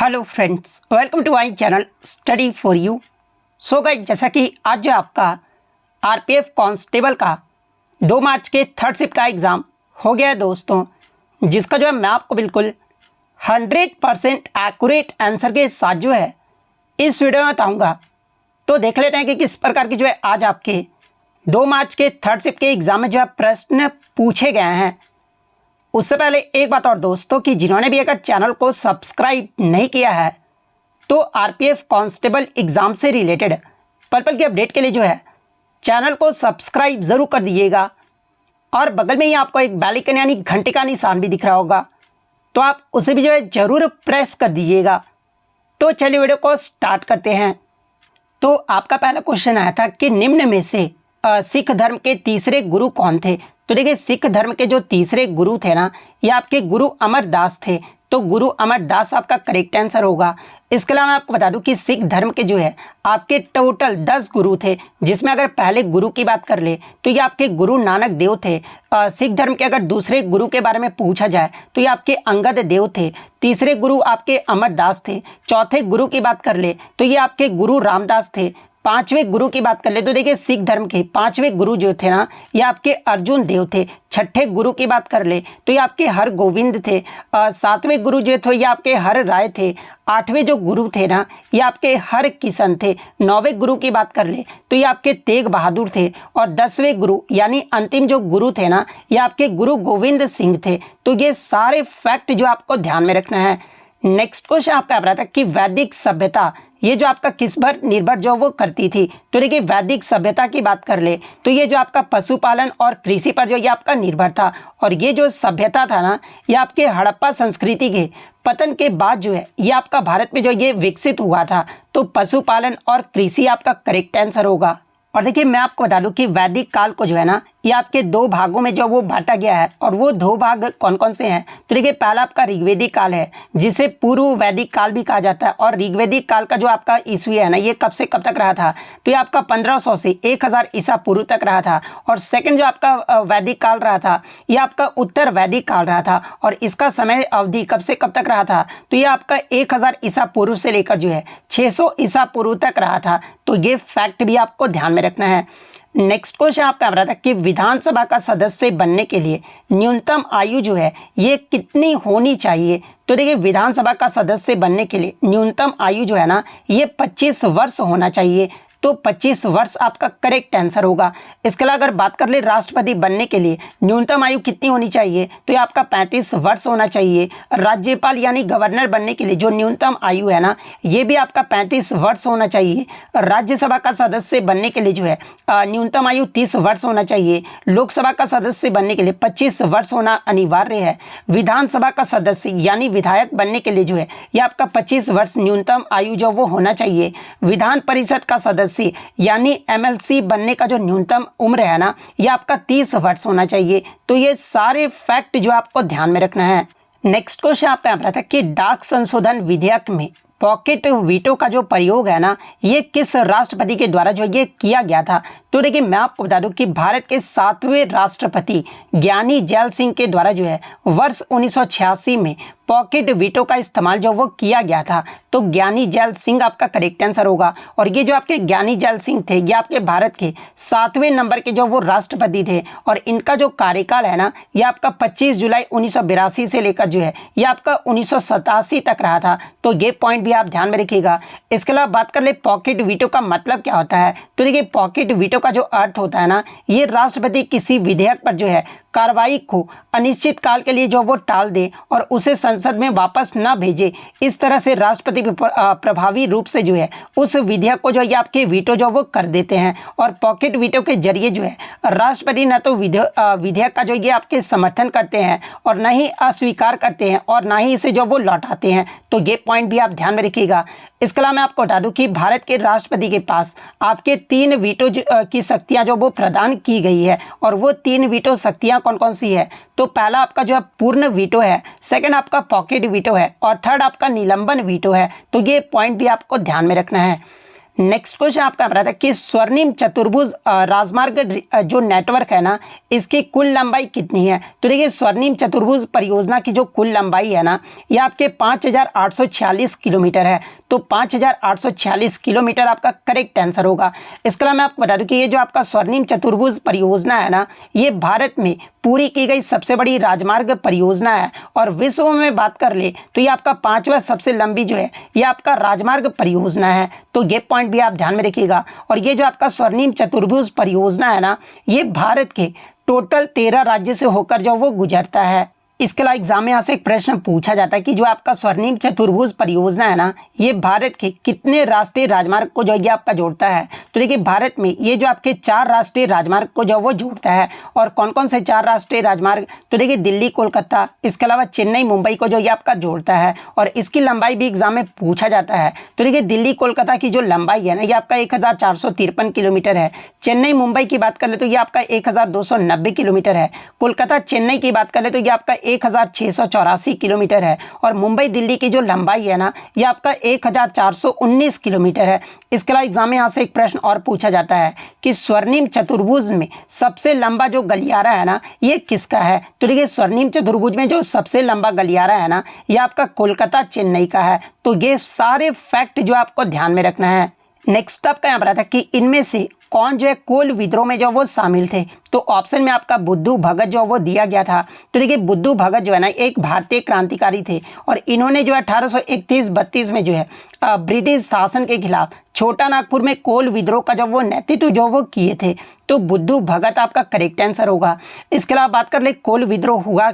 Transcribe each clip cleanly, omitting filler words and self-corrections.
Hello friends, welcome to my channel study for you. So guys, जैसा कि आज जो आपका आरपीएफ कांस्टेबल का 2 मार्च के थर्ड शिफ्ट का एग्ज़ाम हो गया है दोस्तों, जिसका जो है मैं आपको बिल्कुल 100% एक्यूरेट आंसर के साथ जो है इस वीडियो में बताऊँगा। तो देख लेते हैं कि किस प्रकार की जो है आज आपके 2 मार्च के थर्ड शिफ्ट के एग्ज़ाम में जो है प्रश्न पूछे गए हैं। उससे पहले एक बात और दोस्तों, कि जिन्होंने भी अगर चैनल को सब्सक्राइब नहीं किया है तो आरपीएफ कांस्टेबल एग्ज़ाम से रिलेटेड पल की अपडेट के लिए जो है चैनल को सब्सक्राइब ज़रूर कर दीजिएगा। और बगल में ही आपको एक बेल आइकन यानी घंटे का निशान भी दिख रहा होगा, तो आप उसे भी जो है ज़रूर प्रेस कर दीजिएगा। तो चलिए वीडियो को स्टार्ट करते हैं। तो आपका पहला क्वेश्चन आया था कि निम्न में से सिख धर्म के तीसरे गुरु कौन थे। तो देखिए, सिख धर्म के जो तीसरे गुरु थे ना, ये आपके गुरु अमरदास थे। तो गुरु अमरदास आपका करेक्ट आंसर होगा। इसके अलावा मैं आपको बता दूं कि सिख धर्म के जो है आपके टोटल 10 गुरु थे, जिसमें अगर पहले गुरु की बात कर ले तो ये आपके गुरु नानक देव थे। सिख धर्म के अगर दूसरे गुरु के बारे में पूछा जाए तो ये आपके अंगद देव थे। तीसरे गुरु आपके अमरदास थे। चौथे गुरु की बात कर ले तो ये आपके गुरु रामदास थे। पांचवें गुरु की बात कर ले तो देखिए, सिख धर्म के पांचवें गुरु जो थे ना, ये आपके अर्जुन देव थे। छठे गुरु की बात कर ले तो ये आपके हर गोविंद थे। सातवें गुरु जो थे ये आपके हर राय थे। आठवें जो गुरु थे ना, ये आपके हर किशन थे। नौवें गुरु की बात कर ले तो ये आपके तेग बहादुर थे। और 10वें गुरु यानी अंतिम जो गुरु थे ना, ये आपके गुरु गोविंद सिंह थे। तो ये सारे फैक्ट जो आपको ध्यान में रखना है। नेक्स्ट क्वेश्चन आपका आ रहा था कि वैदिक सभ्यता ये जो आपका किस पर निर्भर जो वो करती थी। तो देखिए, वैदिक सभ्यता की बात कर ले तो ये जो आपका पशुपालन और कृषि पर जो ये आपका निर्भर था। और ये जो सभ्यता था ना, ये आपके हड़प्पा संस्कृति के पतन के बाद जो है ये आपका भारत में जो ये विकसित हुआ था। तो पशुपालन और कृषि आपका करेक्ट आंसर होगा। और देखिए, मैं आपको बता दूं कि वैदिक काल को जो है ना, ये आपके 2 भागों में जो वो बांटा गया है। और वो 2 भाग कौन कौन से हैं। तो देखिए, पहला आपका ऋग्वेदिक काल है, जिसे पूर्व वैदिक काल भी कहा जाता है। और ऋग्वेदिक काल का जो आपका ईस्वी है ना, ये कब से कब तक रहा था। तो ये आपका 1500 से 1000 ईसा पूर्व तक रहा था। और सेकंड जो आपका वैदिक काल रहा था, ये आपका उत्तर वैदिक काल रहा था। और इसका समय अवधि कब से कब तक रहा था। तो ये आपका 1000 ईसा पूर्व से लेकर जो है 600 ईसा पूर्व तक रहा था। तो ये फैक्ट भी आपको ध्यान में रखना है। नेक्स्ट क्वेश्चन आपका आ रहा था कि विधानसभा का सदस्य बनने के लिए न्यूनतम आयु जो है ये कितनी होनी चाहिए। तो देखिए, विधानसभा का सदस्य बनने के लिए न्यूनतम आयु जो है ना, ये 25 वर्ष होना चाहिए। तो 25 वर्ष आपका करेक्ट आंसर होगा। इसके अलावा अगर बात कर ले राष्ट्रपति बनने के लिए न्यूनतम आयु कितनी होनी चाहिए, तो ये आपका 35 वर्ष होना चाहिए। राज्यपाल यानी गवर्नर बनने के लिए जो न्यूनतम आयु है ना, ये भी आपका 35 वर्ष होना चाहिए। राज्यसभा का सदस्य बनने के लिए जो है न्यूनतम आयु 30 वर्ष होना चाहिए। लोकसभा का सदस्य बनने के लिए 25 वर्ष होना अनिवार्य है। विधानसभा का सदस्य यानी विधायक बनने के लिए जो है ये आपका 25 वर्ष न्यूनतम आयु जो वो होना चाहिए। विधान परिषद का सदस्य यानी एमएलसी बनने का जो न्यूनतम उम्र है ना, ये आपका 30 वर्ष होना चाहिए। तो ये सारे फैक्ट जो आपको ध्यान में रखना है। नेक्स्ट क्वेश्चन आपका यहाँ पर था कि डाक संशोधन विधेयक में पॉकेट वीटो का जो प्रयोग है ना, ये किस राष्ट्रपति के द्वारा जो ये किया गया था। तो देखिए, मैं आपको बता दूं कि भारत के 7वें राष्ट्रपति ज्ञानी जैल सिंह के द्वारा जो है वर्ष 1986 में पॉकेट वीटो का इस्तेमाल जो वो किया गया था। तो ज्ञानी जैल सिंह आपका करेक्ट आंसर होगा। और ये जो आपके ज्ञानी जैल सिंह थे, ये आपके भारत के 7वें नंबर के जो वो राष्ट्रपति थे। और इनका जो कार्यकाल है ना, ये आपका 25 जुलाई 1982 से लेकर जो है ये आपका 1987 तक रहा था। तो ये पॉइंट भी आप ध्यान में रखिएगा। इसके अलावा बात कर ले पॉकेट वीटो का मतलब क्या होता है। तो देखिए, पॉकेट वीटो का जो अर्थ होता है ना, ये राष्ट्रपति किसी विधेयक पर जो है कार्रवाई को अनिश्चित काल के लिए जो वो टाल दे और उसे संसद में वापस न भेजे। इस तरह से राष्ट्रपति प्रभावी रूप से जो है उस विधेयक को जो ये आपके वीटो जो वो कर देते हैं। और पॉकेट वीटो के जरिए जो है राष्ट्रपति न तो विधेयक का जो ये आपके समर्थन करते हैं और न ही अस्वीकार करते हैं और न ही इसे जो वो लौटाते हैं। तो ये पॉइंट भी आप ध्यान में रखिएगा। इसके अलावा मैं आपको बता दूं कि भारत के राष्ट्रपति के पास आपके 3 वीटो की शक्तियां जो वो प्रदान की गई है। और वो 3 वीटो शक्तियां कौन कौन सी है। तो पहला आपका जो है पूर्ण वीटो है, सेकंड आपका पॉकेट वीटो है और थर्ड आपका निलंबन वीटो है। तो ये पॉइंट भी आपको ध्यान में रखना है। नेक्स्ट क्वेश्चन आपका रहा था कि स्वर्णिम चतुर्भुज राजमार्ग जो नेटवर्क है ना, इसकी कुल लंबाई कितनी है। तो देखिए स्वर्णिम चतुर्भुज परियोजना की जो कुल लंबाई है ना, ये आपके 5846 किलोमीटर है। तो 5846 किलोमीटर आपका करेक्ट आंसर होगा। इसके अलावा मैं आपको बता दूं कि ये जो आपका स्वर्णिम चतुर्भुज परियोजना है ना, ये भारत में पूरी की गई सबसे बड़ी राजमार्ग परियोजना है और विश्व में बात कर ले तो ये आपका 5वां सबसे लंबी जो है ये आपका राजमार्ग परियोजना है। तो ये पॉइंट भी आप ध्यान में रखिएगा। और ये जो आपका स्वर्णिम चतुर्भुज परियोजना है ना, ये भारत के टोटल 13 राज्य से होकर जो वो गुजरता है। इसके अलावा एग्जाम में यहाँ से एक प्रश्न पूछा जाता है कि जो आपका स्वर्णिम चतुर्भुज परियोजना है ना, ये भारत के कितने राष्ट्रीय राजमार्ग को जो ये आपका जोड़ता है। तो देखिए भारत में ये जो आपके 4 राष्ट्रीय राजमार्ग को जो वो जोड़ता है। और कौन कौन से 4 राष्ट्रीय राजमार्ग, तो देखिए दिल्ली कोलकाता, इसके अलावा चेन्नई मुंबई को जो ये आपका जोड़ता है। और इसकी लंबाई भी एग्जाम में पूछा जाता है। तो देखिए दिल्ली कोलकाता की जो लंबाई है ना, ये आपका 1453 किलोमीटर है। चेन्नई मुंबई की बात कर ले तो ये आपका 1290 किलोमीटर है। कोलकाता चेन्नई की बात कर ले तो ये आपका 1684 किलोमीटर है। और मुंबई दिल्ली की जो लंबाई है ना, ये आपका 1419 किलोमीटर है। इसके अलावा एग्जाम में यहाँ से एक प्रश्न और पूछा जाता है कि स्वर्णिम चतुर्भुज में सबसे लंबा जो गलियारा है ना, ये किसका है। तो देखिए स्वर्णिम चतुर्भुज में जो सबसे लंबा गलियारा है ना, ये आपका कोलकाता चेन्नई का है। तो ये सारे फैक्ट जो आपको ध्यान में रखना है। नेक्स्ट आपका यहाँ पर आता है कि इनमें से कौन जो है कोल विद्रोह में जो वो शामिल थे। तो ऑप्शन में आपका बुद्धू भगत जो वो दिया गया था। तो देखिए बुद्धू भगत जो है ना, एक भारतीय क्रांतिकारी थे और इन्होंने जो है 1831-32 में जो है ब्रिटिश शासन के खिलाफ छोटा नागपुर में कोल विद्रोह का जो वो नेतृत्व जो वो किए थे। तो बुद्धू भगत आपका करेक्ट आंसर होगा। इसके अलावा बात कर ले कोल विद्रोह हुआ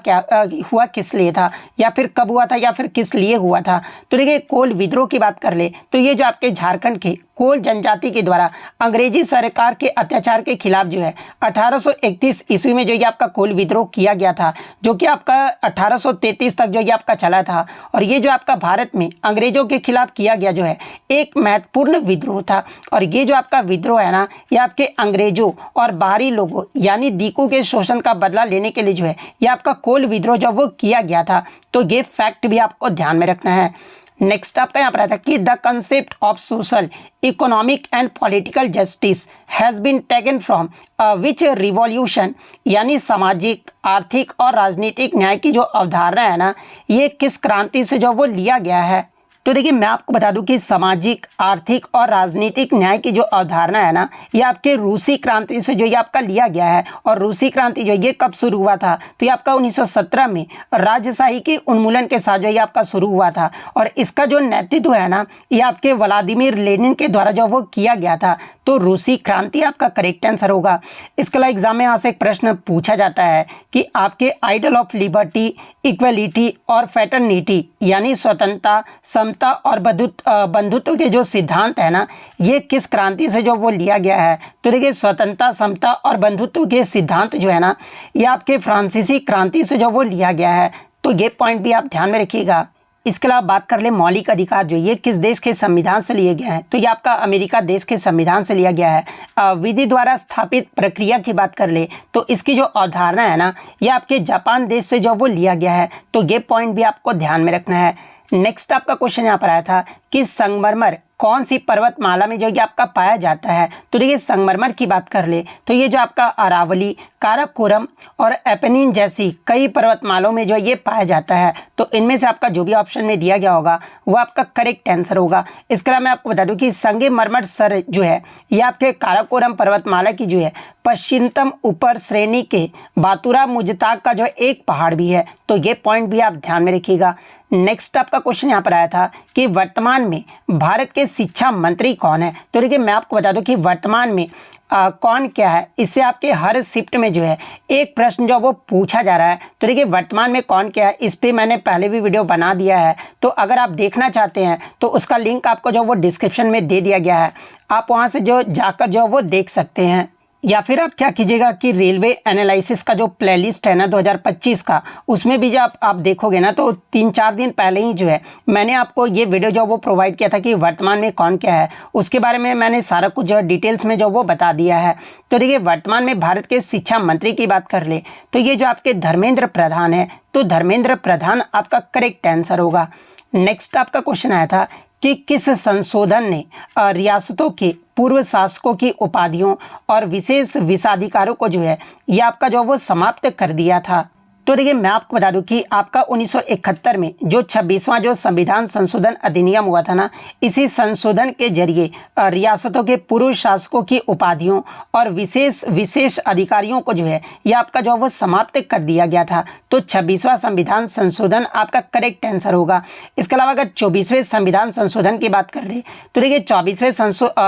किस लिए था, या फिर कब हुआ था, या फिर किस लिए हुआ था। तो देखिए कोल विद्रोह की बात कर ले तो ये जो आपके झारखंड के कोल जनजाति के द्वारा अंग्रेजी सरकार के अत्याचार के खिलाफ जो है 1831 ईस्वी में जो ये आपका कोल विद्रोह किया गया था, जो कि आपका 1833 तक जो ये आपका चला था। और ये जो आपका भारत में अंग्रेजों के खिलाफ किया गया जो है एक महत्वपूर्ण विद्रोह था। और ये जो आपका विद्रोह है ना, ये आपके अंग्रेजों और बाहरी लोगों यानी दीकू के शोषण का बदला लेने के लिए जो है ये आपका कोल विद्रोह जो वो किया गया था। तो ये फैक्ट भी आपको ध्यान में रखना है। नेक्स्ट आपका यहाँ पर आता है कि the concept of social economic and political justice has been taken from which revolution, यानी सामाजिक आर्थिक और राजनीतिक न्याय की जो अवधारणा है ना, ये किस क्रांति से जो वो लिया गया है। तो देखिए मैं आपको बता दूं कि सामाजिक आर्थिक और राजनीतिक न्याय की जो अवधारणा है ना, ये आपके रूसी क्रांति से जो ये आपका लिया गया है। और रूसी क्रांति जो ये कब शुरू हुआ था, तो ये आपका 1917 में राजशाही के उन्मूलन के साथ जो ये आपका शुरू हुआ था। और इसका जो नेतृत्व है ना, ये आपके व्लादिमीर लेनिन के द्वारा जो वो किया गया था। तो रूसी क्रांति आपका करेक्ट आंसर होगा। इसके अलावा एग्जाम में यहाँ से एक प्रश्न पूछा जाता है कि आपके आइडल ऑफ लिबर्टी, इक्वलिटी और फैटर्निटी यानी स्वतंत्रता, समता और बंधुत्व के जो सिद्धांत है ना, ये किस क्रांति से जो वो लिया गया है। तो देखिए स्वतंत्रता, समता और बंधुत्व के सिद्धांत जो है ना, ये आपके फ्रांसीसी क्रांति से जो वो लिया गया है। तो ये पॉइंट भी आप ध्यान में रखिएगा। इसके अलावा बात कर ले मौलिक अधिकार जो ये किस देश के संविधान से लिए गया है। तो ये आपका अमेरिका देश के संविधान से लिया गया है। विधि द्वारा स्थापित प्रक्रिया की बात कर ले तो इसकी जो अवधारणा है ना, ये आपके जापान देश से जो वो लिया गया है। तो ये पॉइंट भी आपको ध्यान में रखना है। नेक्स्ट आपका क्वेश्चन यहाँ पर आया था कि संगमरमर कौन सी पर्वतमाला में जो ये आपका पाया जाता है। तो देखिए संगमरमर की बात कर ले तो ये जो आपका अरावली, काराकोरम और एपेनिन जैसी कई पर्वतमालाओं में जो ये पाया जाता है। तो इनमें से आपका जो भी ऑप्शन में दिया गया होगा वो आपका करेक्ट आंसर होगा। इसके अलावा मैं आपको बता दूं कि संगमरमर सर जो है ये आपके काराकोरम पर्वतमाला की जो है पश्चिमतम ऊपर श्रेणी के बातुरा मुजताग का जो एक पहाड़ भी है। तो ये पॉइंट भी आप ध्यान में रखिएगा। नेक्स्ट आपका क्वेश्चन यहाँ पर आया था कि वर्तमान में भारत के शिक्षा मंत्री कौन है। तो देखिए मैं आपको बता दूं कि वर्तमान में कौन क्या है, इससे आपके हर शिफ्ट में जो है एक प्रश्न जो वो पूछा जा रहा है। तो देखिए वर्तमान में कौन क्या है, इस पर मैंने पहले भी वीडियो बना दिया है। तो अगर आप देखना चाहते हैं तो उसका लिंक आपको जो वो डिस्क्रिप्शन में दे दिया गया है, आप वहाँ से जो जाकर जो वो देख सकते हैं। या फिर आप क्या कीजिएगा कि रेलवे एनालिसिस का जो प्लेलिस्ट है ना 2025 का, उसमें भी जब आप देखोगे ना तो 3-4 दिन पहले ही जो है मैंने आपको ये वीडियो जो वो प्रोवाइड किया था कि वर्तमान में कौन क्या है, उसके बारे में मैंने सारा कुछ जो डिटेल्स में जो वो बता दिया है। तो देखिए वर्तमान में भारत के शिक्षा मंत्री की बात कर ले तो ये जो आपके धर्मेंद्र प्रधान है, तो धर्मेंद्र प्रधान आपका करेक्ट आंसर होगा। नेक्स्ट आपका क्वेश्चन आया था कि किस संशोधन ने रियासतों के पूर्व शासकों की उपाधियों और विशेष विशेषाधिकारों को जो है ये आपका जो वो समाप्त कर दिया था। तो देखिए मैं आपको बता दूं कि आपका 1971 में जो 26वां जो संविधान संशोधन अधिनियम हुआ था ना, इसी संशोधन के जरिए रियासतों के पूर्व शासकों की उपाधियों और विशेष अधिकारियों को जो है ये आपका जो वो समाप्त कर दिया गया था। तो 26वां संविधान संशोधन आपका करेक्ट आंसर होगा। इसके अलावा अगर 24वें संविधान संशोधन की बात कर ले तो देखिए 24वें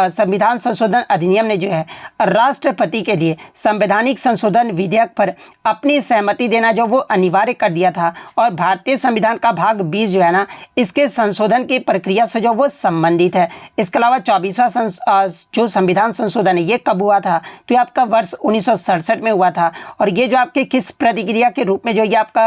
संविधान संशोधन अधिनियम ने जो है राष्ट्रपति के लिए संवैधानिक संशोधन विधेयक पर अपनी सहमति देना जो वो अनिवार्य कर दिया था। और भारतीय संविधान का भाग 20 जो है ना, इसके संशोधन की प्रक्रिया से जो वो संबंधित है। इसके अलावा 24वां जो संविधान संशोधन है ये कब हुआ था, तो ये आपका वर्ष 1967 में हुआ था। और ये जो आपके किस प्रतिक्रिया के रूप में जो ये आपका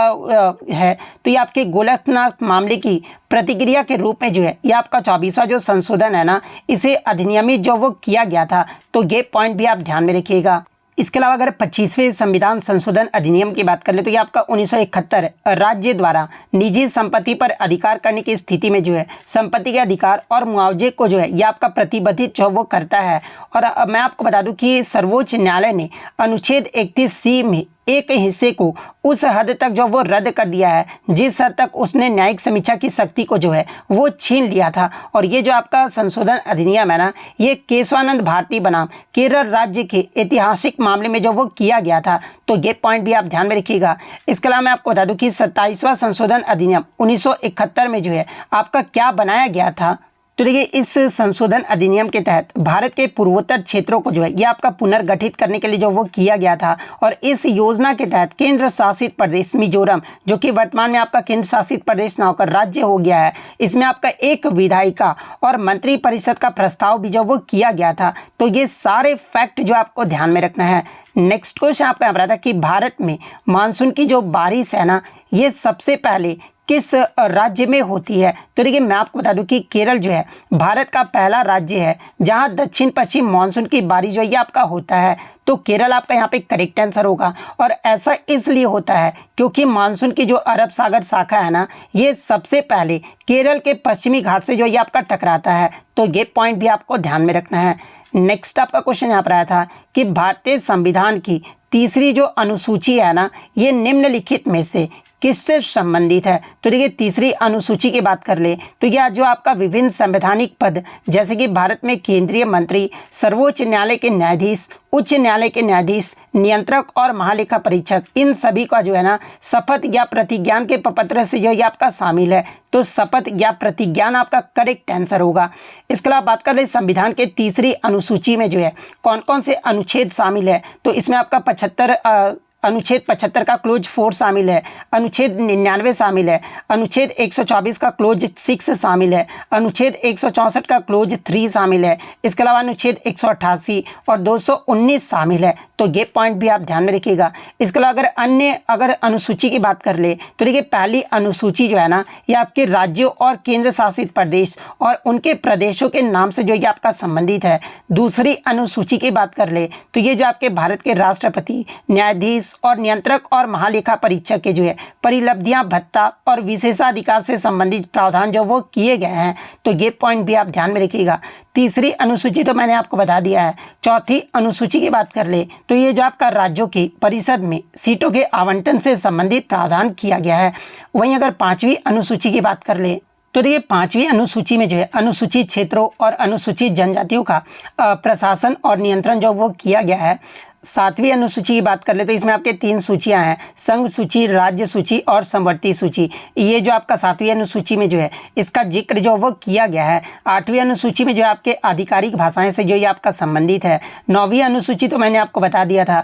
है, तो ये आपके गोरखनाथ मामले की प्रतिक्रिया के रूप में जो है ये आपका 24वां जो संशोधन है ना, इसे अधिनियमित जो वो किया गया था। तो ये पॉइंट भी आप ध्यान में रखिएगा। इसके अलावा अगर 25वें संविधान संशोधन अधिनियम की बात कर ले तो ये आपका 1971 राज्य द्वारा निजी संपत्ति पर अधिकार करने की स्थिति में जो है संपत्ति के अधिकार और मुआवजे को जो है ये आपका प्रतिबंधित जो वो करता है। और मैं आपको बता दूं कि सर्वोच्च न्यायालय ने अनुच्छेद 31C में एक हिस्से को उस हद तक जो वो रद्द कर दिया है जिस हद तक उसने न्यायिक समीक्षा की शक्ति को जो है वो छीन लिया था। और ये जो आपका संशोधन अधिनियम है ना, ये केशवानंद भारती बनाम केरल राज्य के ऐतिहासिक मामले में जो वो किया गया था। तो ये पॉइंट भी आप ध्यान में रखिएगा। इसके अलावा मैं आपको बता दूं कि 27वां संशोधन अधिनियम 1971 में जो है आपका क्या बनाया गया था, तो देखिए इस संशोधन अधिनियम के तहत भारत के पूर्वोत्तर क्षेत्रों को जो है ये आपका पुनर्गठित करने के लिए जो वो किया गया था। और इस योजना के तहत केंद्र शासित प्रदेश मिजोरम, जो कि वर्तमान में आपका केंद्र शासित प्रदेश ना होकर राज्य हो गया है, इसमें आपका एक विधायिका और मंत्री परिषद का प्रस्ताव भी जो वो किया गया था। तो ये सारे फैक्ट जो आपको ध्यान में रखना है। नेक्स्ट क्वेश्चन आपका यहाँ पर आता है कि भारत में मानसून की जो बारिश है ना, ये सबसे पहले किस राज्य में होती है। तो देखिए मैं आपको बता दूं कि केरल जो है भारत का पहला राज्य है जहां दक्षिण पश्चिम मानसून की बारिश जो ये आपका होता है। तो केरल आपका यहाँ पे करेक्ट आंसर होगा। और ऐसा इसलिए होता है क्योंकि मानसून की जो अरब सागर शाखा है ना, ये सबसे पहले केरल के पश्चिमी घाट से जो ये आपका टकराता है। तो ये पॉइंट भी आपको ध्यान में रखना है। नेक्स्ट आपका क्वेश्चन यहाँ पर आया था कि भारतीय संविधान की तीसरी जो अनुसूची है ना, ये निम्नलिखित में से किससे संबंधित है। तो देखिए तीसरी अनुसूची की बात कर ले तो यह जो आपका विभिन्न संवैधानिक पद जैसे कि भारत में केंद्रीय मंत्री, सर्वोच्च न्यायालय के न्यायाधीश, उच्च न्यायालय के न्यायाधीश, नियंत्रक और महालेखा परीक्षक, इन सभी का जो है ना शपथ या प्रतिज्ञान के प्रपत्र से जो ये आपका शामिल है। तो शपथ या प्रतिज्ञान आपका करेक्ट आंसर होगा। इसके अलावा बात कर ले संविधान के तीसरी अनुसूची में जो है कौन कौन से अनुच्छेद शामिल है। तो इसमें आपका अनुच्छेद 75 का क्लोज 4 शामिल है, अनुच्छेद 99 शामिल है, अनुच्छेद 124 का क्लोज 6 शामिल है, अनुच्छेद 164 का क्लोज 3 शामिल है। इसके अलावा अनुच्छेद 188 और 219 शामिल है। तो ये पॉइंट भी आप ध्यान में रखिएगा। इसके अलावा अगर अनुसूची की बात कर ले तो देखिए पहली अनुसूची जो है ना, ये आपके राज्यों और केंद्र शासित प्रदेश और उनके प्रदेशों के नाम से जो ये आपका संबंधित है। दूसरी अनुसूची की बात कर ले तो ये जो आपके भारत के राष्ट्रपति, न्यायाधीश और नियंत्रक और महालेखा परीक्षक के जो है परिलब्धियां, भत्ता और विशेषाधिकार से संबंधित प्रावधान जो वो किए गए हैं। तो ये पॉइंट भी आप ध्यान में रखिएगा। तीसरी अनुसूची तो मैंने आपको बता दिया है। चौथी अनुसूची की बात कर ले तो ये जो आपका राज्यों की परिषद में सीटों के आवंटन से संबंधित प्रावधान किया गया है। वहीं अगर पांचवी अनुसूची की बात कर ले तो देखिए पांचवी अनुसूची में जो है अनुसूचित क्षेत्रों और अनुसूचित जनजातियों का प्रशासन और नियंत्रण जो वो किया गया है। सातवीं अनुसूची की बात कर ले तो इसमें आपके 3 सूचियां हैं, संघ सूची, राज्य सूची और समवर्ती सूची। ये जो आपका सातवीं अनुसूची में जो है इसका जिक्र जो वो किया गया है। आठवीं अनुसूची में जो आपके आधिकारिक भाषाएं से जो ये आपका संबंधित है। नौवीं अनुसूची तो मैंने आपको बता दिया था।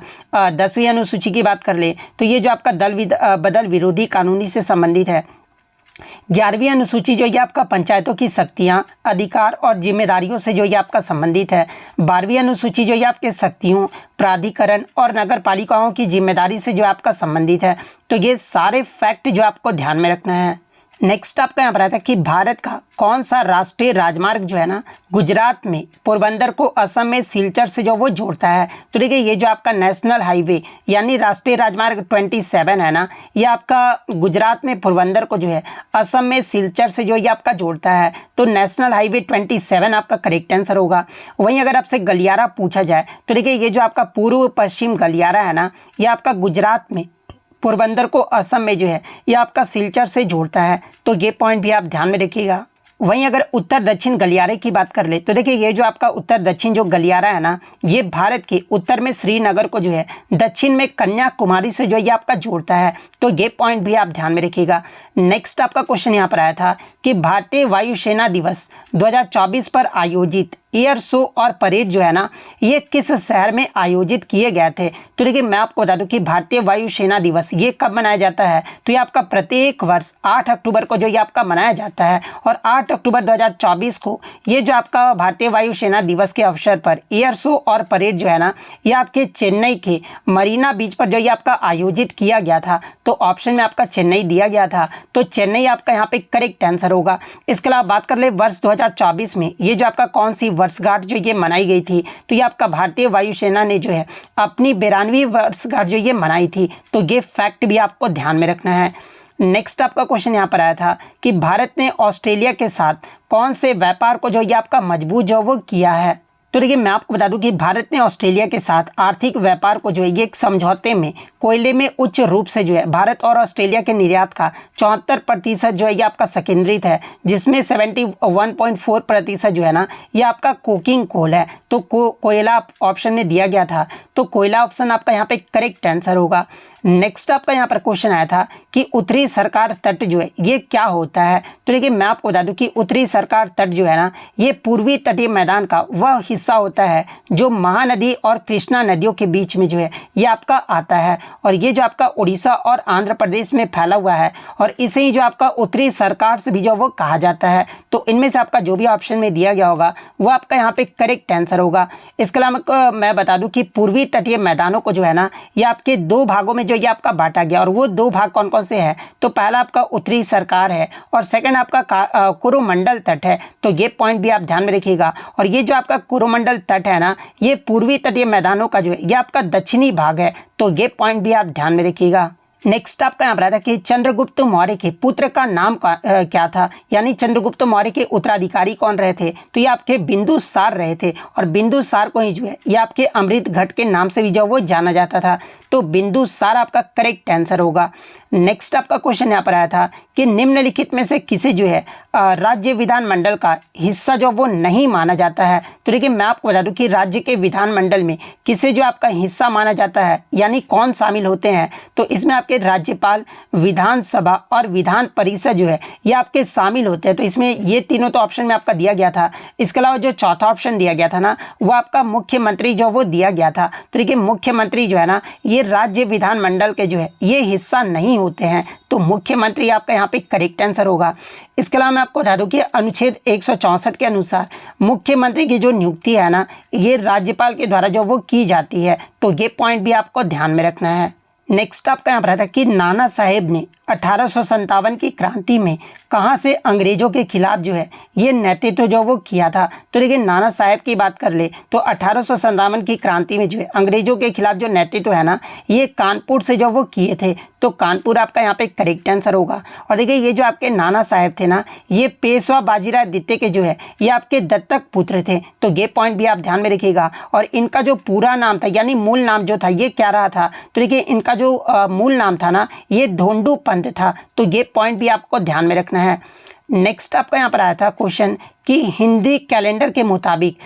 10वीं अनुसूची की बात कर ले तो ये जो आपका बदल विरोधी कानूनी से संबंधित है। 11वीं अनुसूची जो ये आपका पंचायतों की शक्तियाँ, अधिकार और जिम्मेदारियों से जो ये आपका संबंधित है। 12वीं अनुसूची जो ये आपके शक्तियों, प्राधिकरण और नगर पालिकाओं की जिम्मेदारी से जो आपका संबंधित है। तो ये सारे फैक्ट जो आपको ध्यान में रखना है। नेक्स्ट आपका यहाँ पर आता है कि भारत का कौन सा राष्ट्रीय राजमार्ग जो है ना गुजरात में पोरबंदर को असम में सिलचर से जो वो जोड़ता है। तो देखिए ये जो आपका नेशनल हाईवे यानी राष्ट्रीय राजमार्ग 27 है ना, ये आपका गुजरात में पोरबंदर को जो है असम में सिलचर से जो ये आपका जोड़ता है। तो नेशनल हाईवे 27 आपका करेक्ट आंसर होगा। वहीं अगर आपसे गलियारा पूछा जाए तो देखिए ये जो आपका पूर्व पश्चिम गलियारा है ना, ये आपका गुजरात में पोरबंदर को असम में जो है ये आपका सिलचर से जोड़ता है। तो ये पॉइंट भी आप ध्यान में रखिएगा। वहीं अगर उत्तर दक्षिण गलियारे की बात कर ले तो देखिए ये जो आपका उत्तर दक्षिण जो गलियारा है ना, ये भारत के उत्तर में श्रीनगर को जो है दक्षिण में कन्याकुमारी से जो ये आपका जोड़ता है। तो ये पॉइंट भी आप ध्यान में रखिएगा। नेक्स्ट आपका क्वेश्चन यहाँ पर आया था कि भारतीय वायुसेना दिवस 2024 पर आयोजित एयर शो और परेड जो है ना, ये किस शहर में आयोजित किए गए थे। तो देखिए मैं आपको बता दूं कि भारतीय वायुसेना दिवस ये कब मनाया जाता है, तो ये आपका प्रत्येक वर्ष 8 अक्टूबर को जो ये आपका मनाया जाता है। और 8 अक्टूबर 2024 को ये जो आपका भारतीय वायुसेना दिवस के अवसर पर एयर शो और परेड जो है ना, ये आपके चेन्नई के मरीना बीच पर जो ये आपका आयोजित किया गया था। तो ऑप्शन में आपका चेन्नई दिया गया था, तो चेन्नई आपका यहाँ पे करेक्ट आंसर होगा। इसके अलावा बात कर ले वर्ष 2024 में ये जो आपका कौन सी वर्षगांठ जो ये मनाई गई थी, तो ये आपका भारतीय वायुसेना ने जो है अपनी 92वीं वर्षगांठ जो ये मनाई थी। तो ये फैक्ट भी आपको ध्यान में रखना है। नेक्स्ट आपका क्वेश्चन यहाँ पर आया था कि भारत ने ऑस्ट्रेलिया के साथ कौन से व्यापार को जो ये आपका मजबूत जो वो किया है। तो देखिए मैं आपको बता दूं कि भारत ने ऑस्ट्रेलिया के साथ आर्थिक व्यापार को जो है ये एक समझौते में कोयले में उच्च रूप से जो है भारत और ऑस्ट्रेलिया के निर्यात का 74% जो है ये आपका संकेंद्रित है, जिसमें 71.4% जो है ना ये आपका कोकिंग कोल है। तो कोयला ऑप्शन में दिया गया था, तो कोयला ऑप्शन आपका यहाँ पे करेक्ट आंसर होगा। नेक्स्ट आपका यहाँ पर क्वेश्चन आया था कि उत्तरी सरकार तट जो है ये क्या होता है। तो देखिए मैं आपको बता दूं कि उत्तरी सरकार तट जो है ना, ये पूर्वी तटीय मैदान का वह हिस्सा होता है जो महानदी और कृष्णा नदियों के बीच में जो है ये आपका आता है। और ये जो आपका उड़ीसा और आंध्र प्रदेश में फैला हुआ है, और इसे ही जो आपका उत्तरी सरकार से भी जो वो कहा जाता है। तो इनमें से आपका जो भी ऑप्शन में दिया गया होगा वो आपका यहाँ पे करेक्ट आंसर होगा। इसके अलावा मैं बता दूं कि पूर्वी तटीय मैदानों को जो है ना ये आपके दो भागों में जो ये आपका बांटा गया, और वो दो भाग कौन कौन से हैं। तो पहला आपका उत्तरी सरकार है और सेकंड आपका कोरोमंडल तट है। तो ये पॉइंट भी आप ध्यान में रखिएगा। और ये जो आपका कोरोमंडल तट है ना, ये पूर्वी तटीय मैदानों का जो है ये आपका दक्षिणी भाग है। तो ये पॉइंट भी आप ध्यान में रखिएगा। नेक्स्ट आपका यहाँ पर आता है कि चंद्रगुप्त मौर्य के पुत्र का नाम क्या था, यानी चंद्रगुप्त मौर्य के उत्तराधिकारी कौन रहे थे। तो ये आपके बिंदुसार रहे थे, और बिंदुसार को ही जो है ये आपके अमृत घट के नाम से भी जो वो जाना जाता था। तो बिंदुसार आपका करेक्ट आंसर होगा। नेक्स्ट आपका क्वेश्चन यहाँ पर आया था कि निम्नलिखित में से किसे जो है राज्य विधानमंडल का हिस्सा जो वो नहीं माना जाता है। तो देखिए मैं आपको बता दूं कि राज्य के विधानमंडल में किसे जो आपका हिस्सा माना जाता है, यानी कौन शामिल होते हैं। तो इसमें आपके राज्यपाल, विधानसभा और विधान परिषद जो है ये आपके शामिल होते हैं। तो इसमें ये तीनों तो ऑप्शन में आपका दिया गया था। इसके अलावा जो चौथा ऑप्शन दिया गया था ना, वो आपका मुख्यमंत्री जो वो दिया गया था। तो देखिए मुख्यमंत्री जो है ना ये राज्य विधानमंडल के जो है ये हिस्सा नहीं होते हैं। तो मुख्यमंत्री आपका यहाँ पे करेक्ट आंसर होगा। इसके अलावा मैं आपको बता दूं कि अनुच्छेद 164 के अनुसार मुख्यमंत्री की जो नियुक्ति है ना, ये राज्यपाल के द्वारा जो वो की जाती है। तो ये पॉइंट भी आपको ध्यान में रखना है। नेक्स्ट आपका यहाँ पर आता है कि नाना साहेब ने 1857 की क्रांति में कहाँ से अंग्रेजों के खिलाफ जो है ये नेतृत्व जो वो किया था। तो देखिए नाना साहेब की बात कर ले तो 1857 की क्रांति में जो है अंग्रेजों के खिलाफ जो नेतृत्व है ना, ये कानपुर से जो वो किए थे। तो कानपुर आपका यहाँ पे करेक्ट आंसर होगा। और देखिए ये जो आपके नाना साहेब थे ना, ये पेशवा बाजीराव द्वितीय के जो है ये आपके दत्तक पुत्र थे। तो ये पॉइंट भी आप ध्यान में रखिएगा। और इनका जो पूरा नाम था, यानी मूल नाम जो था ये क्या रहा था। तो देखिए इनका जो मूल नाम था ना, ये धोंडू पंत था। तो ये पॉइंट भी आपको ध्यान में रखना है। नेक्स्ट आपका यहाँ पर आया था क्वेश्चन कि हिंदी कैलेंडर के मुताबिक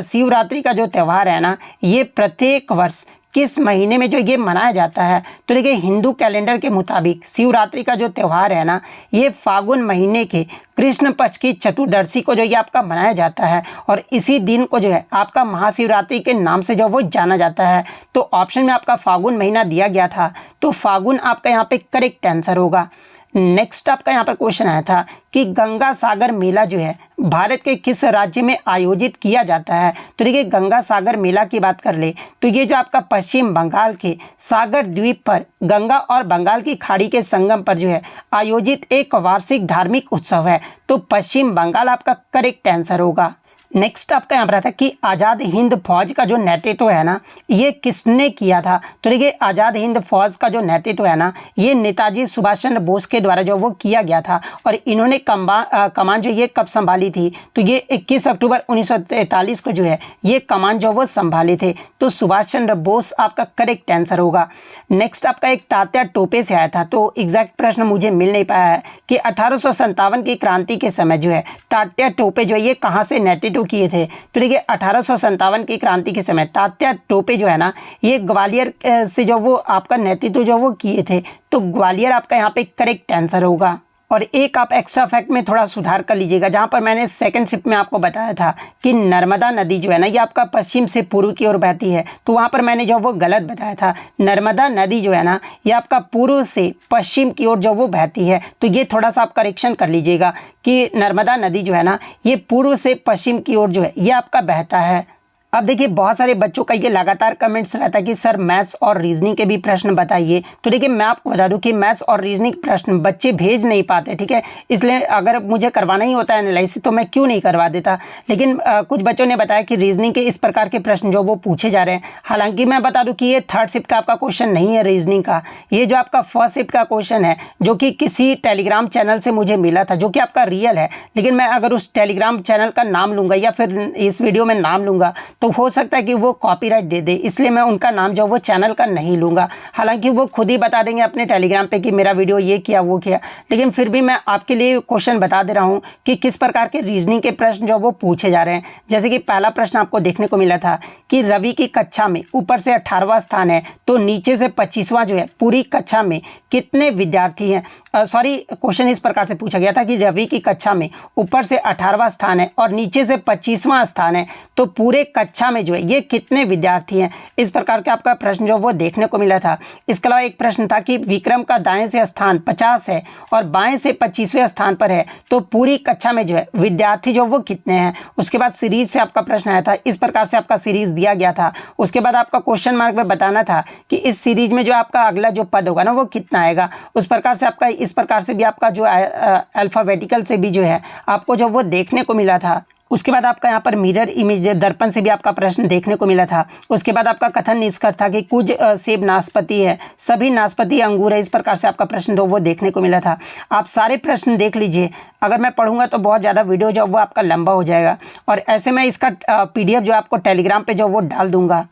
शिवरात्रि का जो त्यौहार है ना, ये प्रत्येक वर्ष किस महीने में जो ये मनाया जाता है। तो देखिए हिंदू कैलेंडर के मुताबिक शिवरात्रि का जो त्यौहार है ना, ये फागुन महीने के कृष्ण पक्ष की चतुर्दशी को जो ये आपका मनाया जाता है। और इसी दिन को जो है आपका महाशिवरात्रि के नाम से जो वो जाना जाता है। तो ऑप्शन में आपका फागुन महीना दिया गया था, तो फागुन आपका यहाँ पे करेक्ट आंसर होगा। नेक्स्ट आपका यहाँ पर क्वेश्चन आया था कि गंगा सागर मेला जो है भारत के किस राज्य में आयोजित किया जाता है? तो देखिए गंगा सागर मेला की बात कर ले तो ये जो आपका पश्चिम बंगाल के सागर द्वीप पर गंगा और बंगाल की खाड़ी के संगम पर जो है आयोजित एक वार्षिक धार्मिक उत्सव है। तो पश्चिम बंगाल आपका करेक्ट आंसर होगा। नेक्स्ट आपका यहाँ पर आता है कि आज़ाद हिंद फौज का जो नेतृत्व है ना ये किसने किया था? तो देखिए आज़ाद हिंद फौज का जो नेतृत्व है ना ये नेताजी सुभाष चंद्र बोस के द्वारा जो वो किया गया था और इन्होंने कमान जो ये कब संभाली थी? तो ये 21 अक्टूबर 1943 को जो है ये कमान जो वो संभाले थे। तो सुभाष चंद्र बोस आपका करेक्ट आंसर होगा। नेक्स्ट आपका एक तात्या टोपे से आया था, तो एग्जैक्ट प्रश्न मुझे मिल नहीं पाया है कि 1857 की क्रांति के समय जो है तात्या टोपे जो है ये कहाँ से नेतृत्व किए थे? तो देखिए 1857 की क्रांति के समय तात्या टोपे जो है ना ये ग्वालियर से जो वो आपका नेतृत्व जो वो किए थे। तो ग्वालियर आपका यहाँ पे करेक्ट आंसर होगा। और एक आप एक्स्ट्रा फैक्ट में थोड़ा सुधार कर लीजिएगा, जहाँ पर मैंने सेकंड शिफ्ट में आपको बताया था कि नर्मदा नदी जो है ना ये आपका पश्चिम से पूर्व की ओर बहती है, तो वहाँ पर मैंने जो वो गलत बताया था। नर्मदा नदी जो है ना ये आपका पूर्व से पश्चिम की ओर जो वो बहती है, तो ये थोड़ा सा आप करेक्शन कर लीजिएगा कि नर्मदा नदी जो है ना ये पूर्व से पश्चिम की ओर जो है ये आपका बहता है। अब देखिए बहुत सारे बच्चों का ये लगातार कमेंट्स रहता है कि सर मैथ्स और रीजनिंग के भी प्रश्न बताइए। तो देखिए मैं आपको बता दूं कि मैथ्स और रीजनिंग प्रश्न बच्चे भेज नहीं पाते, ठीक है, इसलिए अगर मुझे करवाना ही होता है एनालिसिस तो मैं क्यों नहीं करवा देता। लेकिन कुछ बच्चों ने बताया कि रीजनिंग के इस प्रकार के प्रश्न जो वो पूछे जा रहे हैं। हालांकि मैं बता दूँ कि ये थर्ड शिफ्ट का आपका क्वेश्चन नहीं है रीजनिंग का, ये जो आपका फर्स्ट शिफ्ट का क्वेश्चन है जो कि किसी टेलीग्राम चैनल से मुझे मिला था, जो कि आपका रियल है। लेकिन मैं अगर उस टेलीग्राम चैनल का नाम लूँगा या फिर इस वीडियो में नाम लूँगा तो हो सकता है कि वो कॉपीराइट दे दे, इसलिए मैं उनका नाम जो वो चैनल का नहीं लूँगा। हालांकि वो खुद ही बता देंगे अपने टेलीग्राम पे कि मेरा वीडियो ये किया वो किया, लेकिन फिर भी मैं आपके लिए क्वेश्चन बता दे रहा हूँ कि किस प्रकार के रीजनिंग के प्रश्न जो वो पूछे जा रहे हैं। जैसे कि पहला प्रश्न आपको देखने को मिला था कि रवि की कक्षा में ऊपर से 18वां स्थान है तो नीचे से 25वां जो है, पूरी कक्षा में कितने विद्यार्थी हैं? क्वेश्चन इस प्रकार से पूछा गया था कि रवि की कक्षा में ऊपर से 18वां स्थान है और नीचे से 25वां स्थान है, तो पूरे कक्षा में जो है ये कितने विद्यार्थी हैं? इस प्रकार का आपका प्रश्न जो वो देखने को मिला था। इसके अलावा एक प्रश्न था कि विक्रम का दाएं से स्थान 50 है और बाएं से 25वें स्थान पर है, तो पूरी कक्षा में जो है विद्यार्थी जो वो कितने हैं? उसके बाद सीरीज से आपका प्रश्न आया था, इस प्रकार से आपका सीरीज दिया गया था। उसके बाद आपका क्वेश्चन मार्क में बताना था कि इस सीरीज में जो आपका अगला जो पद होगा ना वो कितना आएगा। उस प्रकार से आपका इस प्रकार से भी आपका जो अल्फाबेटिकल से भी जो है आपको जो वो देखने को मिला था। उसके बाद आपका यहाँ पर मिरर इमेज दर्पण से भी आपका प्रश्न देखने को मिला था। उसके बाद आपका कथन निष्कर्ष था कि कुछ सेब नाशपाती है, सभी नाशपाती अंगूर है, इस प्रकार से आपका प्रश्न जो वो देखने को मिला था। आप सारे प्रश्न देख लीजिए, अगर मैं पढ़ूंगा तो बहुत ज़्यादा वीडियो जो वो आपका लंबा हो जाएगा, और ऐसे में इसका PDF जो आपको टेलीग्राम पे जो वो डाल दूंगा,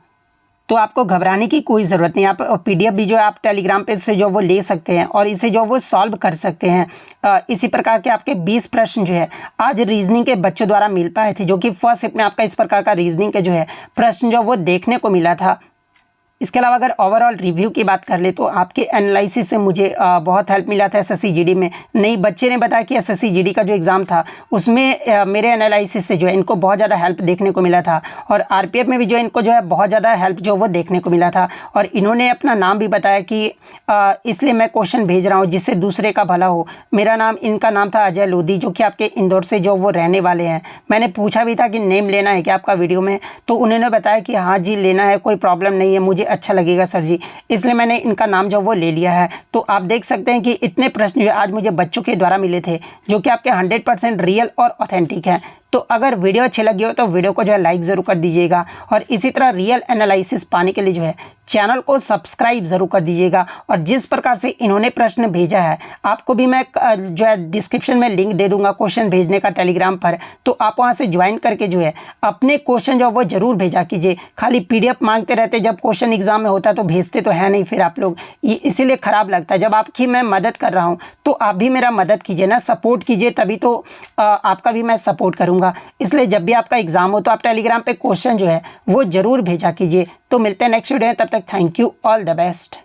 तो आपको घबराने की कोई ज़रूरत नहीं। आप PDF भी जो आप टेलीग्राम पे से जो वो ले सकते हैं और इसे जो वो सॉल्व कर सकते हैं। इसी प्रकार के आपके 20 प्रश्न जो है आज रीजनिंग के बच्चों द्वारा मिल पाए थे, जो कि फर्स्ट शिफ्ट में आपका इस प्रकार का रीजनिंग के जो है प्रश्न जो वो देखने को मिला था। इसके अलावा अगर ओवरऑल रिव्यू की बात कर ले तो आपके एनालिसिस से मुझे बहुत हेल्प मिला था SSC GD में। नई बच्चे ने बताया कि SSC GD का जो एग्ज़ाम था उसमें मेरे एनालिसिस से जो है इनको बहुत ज़्यादा हेल्प देखने को मिला था, और RPF में भी जो इनको जो है बहुत ज़्यादा हेल्प जो वो देखने को मिला था। और इन्होंने अपना नाम भी बताया कि इसलिए मैं क्वेश्चन भेज रहा हूँ जिससे दूसरे का भला हो। मेरा नाम, इनका नाम था अजय लोधी, जो कि आपके इंदौर से जो वो रहने वाले हैं। मैंने पूछा भी था कि नेम लेना है क्या आपका वीडियो में, तो उन्होंने बताया कि हाँ जी लेना है, कोई प्रॉब्लम नहीं है, मुझे अच्छा लगेगा सर जी, इसलिए मैंने इनका नाम जो वो ले लिया है। तो आप देख सकते हैं कि इतने प्रश्न जो आज मुझे बच्चों के द्वारा मिले थे जो कि आपके 100% रियल और ऑथेंटिक हैं। तो अगर वीडियो अच्छी लगी हो तो वीडियो को जो है लाइक ज़रूर कर दीजिएगा, और इसी तरह रियल एनालिसिस पाने के लिए जो है चैनल को सब्सक्राइब ज़रूर कर दीजिएगा। और जिस प्रकार से इन्होंने प्रश्न भेजा है आपको भी मैं जो है डिस्क्रिप्शन में लिंक दे दूंगा क्वेश्चन भेजने का टेलीग्राम पर, तो आप वहां से ज्वाइन करके जो है अपने क्वेश्चन जो वो ज़रूर भेजा कीजिए। खाली PDF मांगते रहते, जब क्वेश्चन एग्जाम में होता तो भेजते तो है नहीं फिर आप लोग, ये इसीलिए ख़राब लगता है। जब आपकी मैं मदद कर रहा हूँ तो आप भी मेरा मदद कीजिए ना, सपोर्ट कीजिए, तभी तो आपका भी मैं सपोर्ट करूँगा। इसलिए जब भी आपका एग्जाम हो तो आप टेलीग्राम पे क्वेश्चन जो है वो ज़रूर भेजा कीजिए। तो मिलते हैं नेक्स्ट वीडियो में, तब तक thank you, all the best.